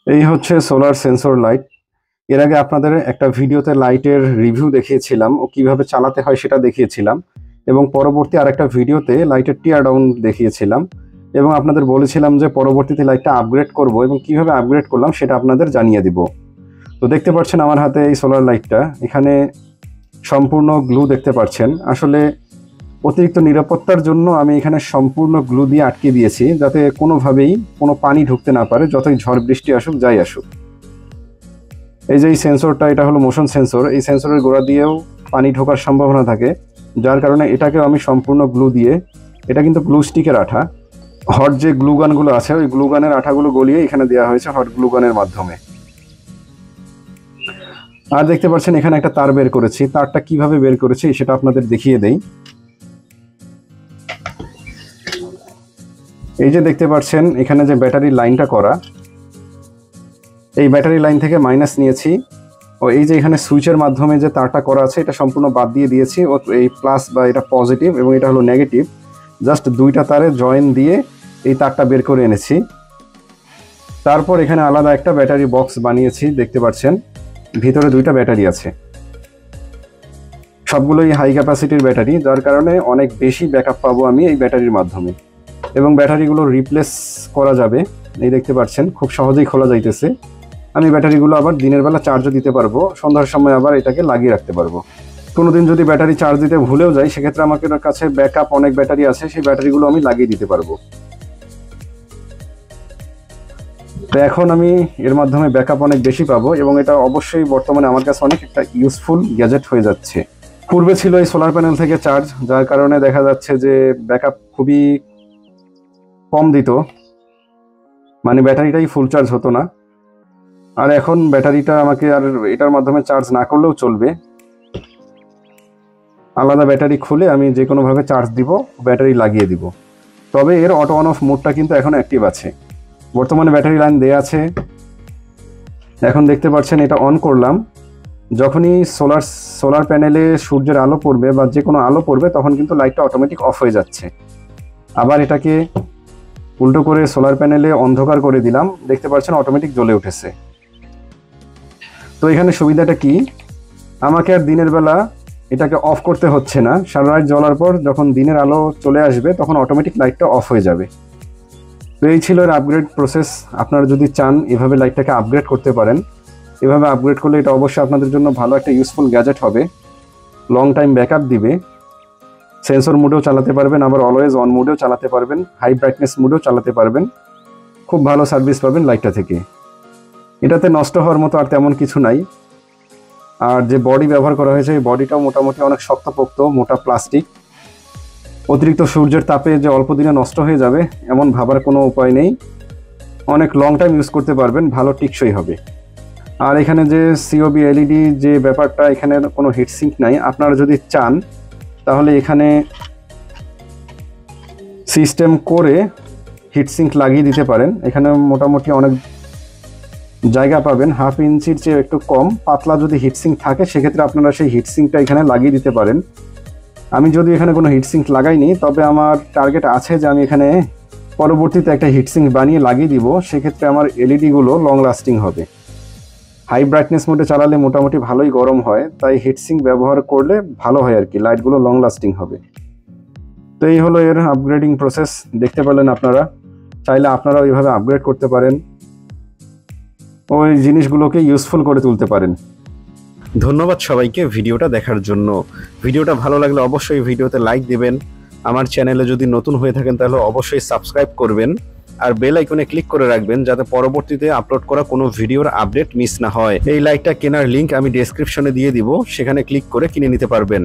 এই হচ্ছে solar sensor light. এর আগে আপনাদের একটা ভিডিওতে লাইটের রিভিউ দেখিয়েছিলাম ও কিভাবে চালাতে হয় সেটা দেখিয়েছিলাম, এবং পরবর্তী আরেকটা ভিডিওতে লাইটের টিয়ার ডাউন দেখিয়েছিলাম, এবং আপনাদের বলেছিলাম যে পরবর্তীতে লাইটটা আপগ্রেড করব এবং কিভাবে আপগ্রেড করলাম সেটা আপনাদের জানিয়ে দিব। তো দেখতে পাচ্ছেন আমার হাতে এই সোলার লাইটটা, এখানে সম্পূর্ণ গ্লু দেখতে পাচ্ছেন। আসলে অতিরিক্ত নিরাপত্তার জন্য আমি এখানে সম্পূর্ণ গ্লু দিয়ে আটকে দিয়েছি, যাতে কোনোভাবেই কোনো পানি ঢুকতে না পারে, যতই ঝড় বৃষ্টি আসুক যাই আসুক। এই যে এই সেন্সরটা, এটা হলো মোশন সেন্সর। এই সেন্সরের গোড়া দিয়েও পানি ঢোকার সম্ভাবনা থাকে, যার কারণে এটাকেও আমি সম্পূর্ণ গ্লু দিয়ে, এটা কিন্তু গ্লু স্টিকের আঠা, হট যে গ্লু গানগুলো আছে ওই গ্লু গানের আঠাগুলো গলিয়ে এখানে দেওয়া হয়েছে হট গ্লু গানের মাধ্যমে। আর দেখতে পাচ্ছেন এখানে একটা তার বের করেছি, তারটা কিভাবে বের করেছি সেটা আপনাদের দেখিয়ে দেই। এই যে দেখতে পাচ্ছেন এখানে যে ব্যাটারি লাইনটা করা, এই ব্যাটারি লাইন থেকে মাইনাস নিয়েছি, ও এই যে এখানে সুইচের মাধ্যমে যে তারটা করা আছে এটা সম্পূর্ণ বাদ দিয়ে দিয়েছি। ও এই প্লাস বা এটা পজিটিভ এবং এটা হলো নেগেটিভ, জাস্ট দুইটা তারে জয়েন দিয়ে এই তারটা বের করে এনেছি। তারপর এখানে আলাদা একটা ব্যাটারি বক্স বানিয়েছি, দেখতে পাচ্ছেন ভিতরে দুইটা ব্যাটারি আছে, সবগুলোই হাই ক্যাপাসিটির ব্যাটারি, যার কারণে অনেক বেশি ব্যাকআপ পাবো আমি এই ব্যাটারির মাধ্যমে। এবং ব্যাটারিগুলো রিপ্লেস করা যাবে, এই দেখতে পাচ্ছেন খুব সহজেই খোলা যাইতেছে। আমি ব্যাটারিগুলো আবার দিনের বেলা চার্জও দিতে পারবো, সন্ধ্যার সময় আবার এটাকে লাগিয়ে রাখতে পারবো। কোনোদিন যদি ব্যাটারি চার্জ দিতে ভুলেও যাই, সেক্ষেত্রে আমার কাছে ব্যাকআপ অনেক ব্যাটারি আছে, সেই ব্যাটারিগুলো আমি লাগিয়ে দিতে পারবো। তো এখন আমি এর মাধ্যমে ব্যাকআপ অনেক বেশি পাবো, এবং এটা অবশ্যই বর্তমানে আমার কাছে অনেক একটা ইউজফুল গ্যাজেট হয়ে যাচ্ছে। পূর্বে ছিল এই সোলার প্যানেল থেকে চার্জ, যার কারণে দেখা যাচ্ছে যে ব্যাকআপ খুবই কম দিত, মানে ব্যাটারিটাই ফুল চার্জ হতো না। আর এখন ব্যাটারিটা আমাকে আর এটার মাধ্যমে চার্জ না করলেও চলবে, আলাদা ব্যাটারি খুলে আমি যে কোনোভাবে চার্জ দিব, ব্যাটারি লাগিয়ে দিব। তবে এর অটো অন অফ মোডটা কিন্তু এখন অ্যাক্টিভ আছে। বর্তমানে ব্যাটারি লাইন দেয়া আছে, এখন দেখতে পাচ্ছেন এটা অন করলাম, যখনই সোলার প্যানেলে সূর্যের আলো পড়বে বা যে কোনো আলো পড়বে তখন কিন্তু লাইটটা অটোমেটিক অফ হয়ে যাচ্ছে। আবার এটাকে উল্টো করে সোলার প্যানেলে অন্ধকার করে দিলাম, দেখতে পাচ্ছেন অটোমেটিক জ্বলে উঠেছে। তো এখানে সুবিধাটা কি, আমাকে আর দিনের বেলা এটাকে অফ করতে হচ্ছে না, সারা রাত জ্বলার পর যখন দিনের আলো চলে আসবে তখন অটোমেটিক লাইটটা অফ হয়ে যাবে। তো এই ছিল এর আপগ্রেড প্রসেস। আপনারা যদি চান এভাবে লাইটটাকে আপগ্রেড করতে পারেন, এভাবে আপগ্রেড করলে এটা অবশ্যই আপনাদের জন্য ভালো একটা ইউজফুল গ্যাজেট হবে, লং টাইম ব্যাকআপ দিবে, সেন্সর মোডেও চালাতে পারবেন, আবার অলওয়েজ অন মোডেও চালাতে পারবেন, হাই ব্রাইটনেস মোডেও চালাতে পারবেন, খুব ভালো সার্ভিস পাবেন লাইটটা থেকে। এটাতে নষ্ট হওয়ার মতো আর তেমন কিছু নাই। আর যে বডি ব্যবহার করা হয়েছে এই বডিটাও মোটামুটি অনেক শক্তপোক্ত, মোটা প্লাস্টিক, অতিরিক্ত সূর্যের তাপে যে অল্প দিনে নষ্ট হয়ে যাবে এমন ভাবার কোনো উপায় নেই, অনেক লং টাইম ইউজ করতে পারবেন, ভালো টিকসই হবে। আর এখানে যে সিওবি এলইডি যে ব্যাপারটা, এখানে কোনো হিটসিঙ্ক নাই, আপনারা যদি চান তাহলে এখানে সিস্টেম করে হিটসিঙ্ক লাগিয়ে দিতে পারেন। এখানে মোটামুটি অনেক জায়গা পাবেন, হাফ ইঞ্চির চেয়ে একটু কম পাতলা যদি হিটসিঙ্ক থাকে সেক্ষেত্রে আপনারা সেই হিটসিঙ্কটা এখানে লাগিয়ে দিতে পারেন। আমি যদি এখানে কোনো হিটসিঙ্ক লাগাইনি, তবে আমার টার্গেট আছে যে আমি এখানে পরবর্তীতে একটা হিটসিঙ্ক বানিয়ে লাগিয়ে দিব, সেক্ষেত্রে আমার এলইডিগুলো লং লাস্টিং হবে। হাই ব্রাইটনেস মোডে চালালে মোটামুটি ভালোই গরম হয়, তাই হিটসিঙ্ক ব্যবহার করলে ভালো হয় আর কি, লাইটগুলো লং লাস্টিং হবে। তো এই হলো এর আপগ্রেডিং প্রসেস, দেখতে পেলেন আপনারা। চাইলে আপনারাও এইভাবে আপগ্রেড করতে পারেন, ওই জিনিসগুলোকে ইউজফুল করে তুলতে পারেন। ধন্যবাদ সবাইকে ভিডিওটা দেখার জন্য। ভিডিওটা ভালো লাগলে অবশ্যই ভিডিওতে লাইক দিবেন, আমার চ্যানেলে যদি নতুন হয়ে থাকেন তাহলে অবশ্যই সাবস্ক্রাইব করবেন, আর বেল আইকনে ক্লিক করে রাখবেন যাতে পরবর্তীতে আপলোড করা কোনো ভিডিওর আপডেট মিস না হয়। এই লাইটটা কেনার লিংক আমি ডেসক্রিপশনে দিয়ে দিব, সেখানে ক্লিক করে কিনে নিতে পারবেন।